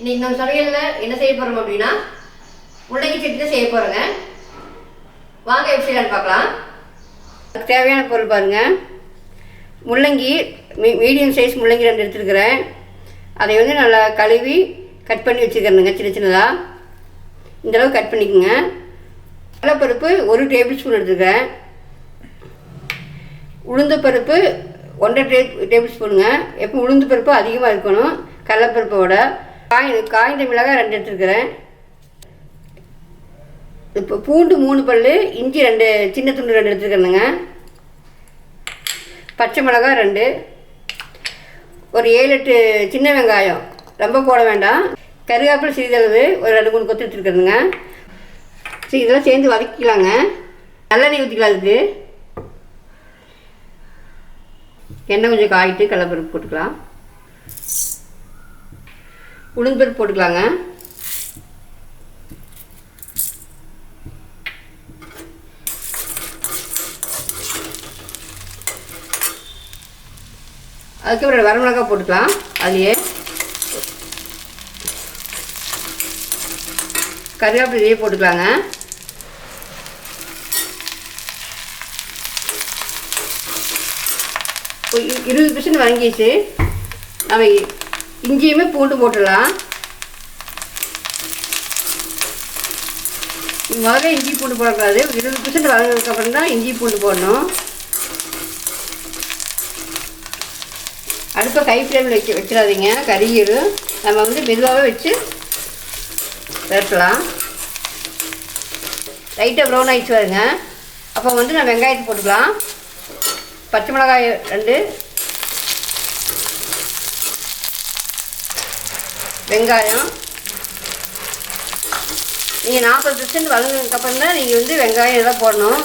இன்னைக்கு நம்ம சமையலில் என்ன செய்ய போகிறோம் அப்படின்னா முள்ளங்கி சட்னி தான் செய்ய போகிறோங்க. வாங்க எப்படி செய்யலான்னு பார்க்கலாம். அதுக்கு தேவையான பொருள் பாருங்கள். முள்ளங்கி மீடியம் சைஸ் முள்ளங்கி 2 எடுத்துருக்கிறேன். அதை வந்து நல்லா கழுவி கட் பண்ணி வச்சுக்கிறேனுங்க. சின்ன சின்னதாக இந்தளவு கட் பண்ணிக்கோங்க. கடலைப்பருப்பு 1 டேபிள் ஸ்பூன் எடுத்துக்கிறேன். உளுந்து பருப்பு 1.5 டேபிள் ஸ்பூனுங்க. எப்போ உளுந்து பருப்பு அதிகமாக இருக்கணும் கடலைப்பருப்போட. காய்ந்த மிளகாய் 2 எடுத்துருக்கிறேன். இப்போ பூண்டு 3 பல், இஞ்சி 2 சின்ன துண்டு 2 எடுத்துருக்கிறேனுங்க. பச்சை மிளகாய் 2, ஒரு 7-8 சின்ன வெங்காயம், ரொம்ப போட வேண்டாம். கருவேப்பிலை சிறிதளவு ஒரு 2-3 கொத்து எடுத்துருக்கிறேனுங்க. சரி, இதெல்லாம் சேர்ந்து வதக்கிக்கலாங்க. நல்லெண்ணெய் ஊற்றிக்கலாம். அதுக்கு எண்ணெய் கொஞ்சம் காயிட்டு கடலைப்பருப்பு போட்டுக்கலாம். உளுந்து பருப்பு போட்டுக்கலாங்க. அதுக்கப்புறம் வரமிளகாய் போட்டுக்கலாம். அதுலேயே கருவேப்பிலையே போட்டுக்கலாங்க. ஒரு 20% வதங்கிச்சு. நம்ம இஞ்சியுமே பூண்டு போட்டுடலாம். முதல்ல இஞ்சி பூண்டு போடக்கூடாது. 20% வதங்கினதுக்கப்புறம் தான் இஞ்சி பூண்டு போடணும். அடுப்பை கை ஃப்ளேமில் வச்சிடாதீங்க, கறியிடும். நம்ம வந்து மெதுவாகவே வச்சு வறுக்கலாம். லைட்டாக ப்ரௌன் ஆகிடுச்சு வருங்க. அப்போ வந்து நான் வெங்காயத்தை போட்டுக்கலாம். பச்சை மிளகாய் 2, வெங்காயம். நீங்கள் 40% வதங்கினதுக்கப்புறம் தான் நீங்கள் வந்து வெங்காயம் எல்லாம் போடணும்.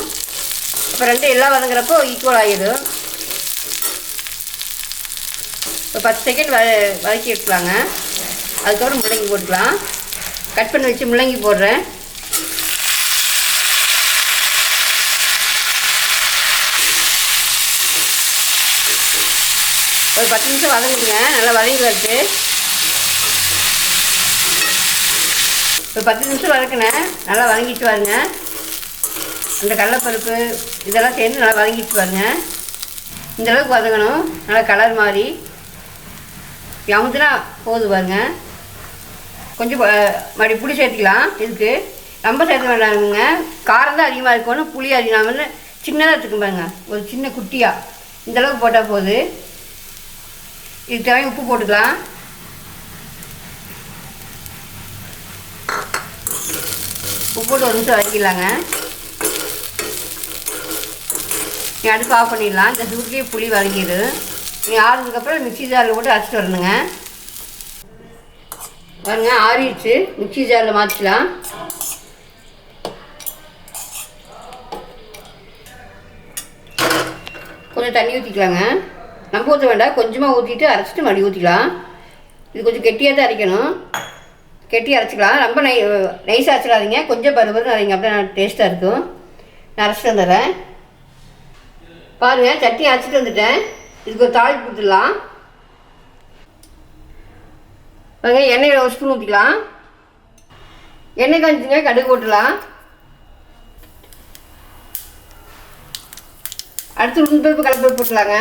அப்போ 2 எல்லாம் வதங்குறப்போ ஈக்குவல் ஆகிடும். இப்போ 10 செகண்ட் வதக்கி எடுக்கலாங்க. அதுக்கப்புறம் முள்ளங்கி போட்டுக்கலாம். கட் பண்ணி வச்சு முள்ளங்கி போடுறேன். ஒரு 10 நிமிஷம் வதங்கிடுங்க. நல்லா வதங்கி வருது. ஒரு 10 நிமிஷம் வதக்கினேன். நல்லா வதங்கிட்டு பாருங்க. அந்த கடலைப்பருப்பு இதெல்லாம் சேர்ந்து நல்லா வதங்கிட்டு பாருங்க. இந்தளவுக்கு வதங்கணும். நல்லா கலர் மாதிரி அமுத்துனா போதும் பாருங்க. கொஞ்சம் மறுபடியும் புளி சேர்த்துக்கலாம். இதுக்கு ரொம்ப சேர்க்க வேண்டாமுங்க. காரம் தான் அதிகமாக இருக்கணும். புளி அதிகமாக சின்னதாக எடுத்துக்கும் பாருங்க. ஒரு சின்ன குட்டியாக இந்தளவுக்கு போட்டால் போகுது. இது தேவையான உப்பு போட்டுக்கலாம். உப்பு போட்டு 1 நிமிஷம் வதக்கிடலாங்க. நீங்கள் அடுப்பு ஆஃப் பண்ணிடலாம். இந்த சூட்லேயே புளி வதங்கிடும். நீங்கள் ஆறுனதுக்கப்புறம் மிக்ஸி ஜாரில் போட்டு அரைச்சிட்டு வரணுங்க. பாருங்க, ஆறிடுச்சு. மிக்ஸி ஜாரில் மாற்றிக்கலாம். கொஞ்சம் தண்ணி ஊற்றிக்கலாங்க. நம்ம ஊற்ற வேண்டாம், கொஞ்சமாக ஊற்றிட்டு அரைச்சிட்டு மறுபடியும் ஊற்றிக்கலாம். இது கொஞ்சம் கெட்டியாக தான் அரைக்கணும். கெட்டியாக அரைச்சிக்கலாம். ரொம்ப நைஸாக அரைச்சிடாதீங்க. கொஞ்சம் பருவரும் அரைங்க. அப்படி நான் டேஸ்ட்டாக இருக்கும். நான் அரைச்சிட்டு வந்துடுறேன். பாருங்கள், சட்னி அரைச்சிட்டு வந்துட்டேன். இதுக்கு ஒரு தாளிப்பு கொடுத்துடலாம். பாருங்கள், எண்ணெயில் 1 ஸ்பூன் ஊற்றிக்கலாம். எண்ணெய் காய்ச்சிங்க, கடுகு போட்டுடலாம். அடுத்து உளுந்து பருப்பு கடலைப்பருப்பு போட்டுலாங்க.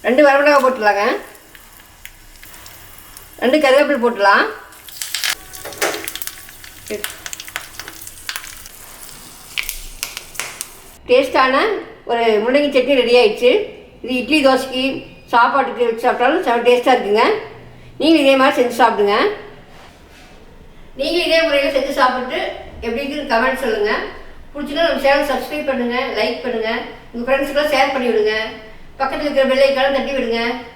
2 வரமிளகாய் போட்டுடலாங்க. 2 கருவேப்பிலை போட்டுடலாம். டேஸ்ட்டான ஒரு முள்ளங்கி சட்னி ரெடி ஆகிடுச்சு. இது இட்லி தோசைக்கு சாப்பாட்டுக்கு வச்சு சாப்பிட்டாலும் செம்ம டேஸ்ட்டாக இருக்குங்க. நீங்கள் இதே மாதிரி செஞ்சு சாப்பிடுங்க. நீங்கள் இதே முறையில் செஞ்சு சாப்பிட்டு எப்படி இருக்குன்னு கமெண்ட் சொல்லுங்கள். பிடிச்சின்னா நம்ம சேனல் சப்ஸ்கிரைப் பண்ணுங்கள், லைக் பண்ணுங்கள், உங்கள் ஃப்ரெண்ட்ஸுக்கெல்லாம் ஷேர் பண்ணி விடுங்க. பக்கத்தில் இருக்கிற பெல் ஐக்கானை தட்டி விடுங்க.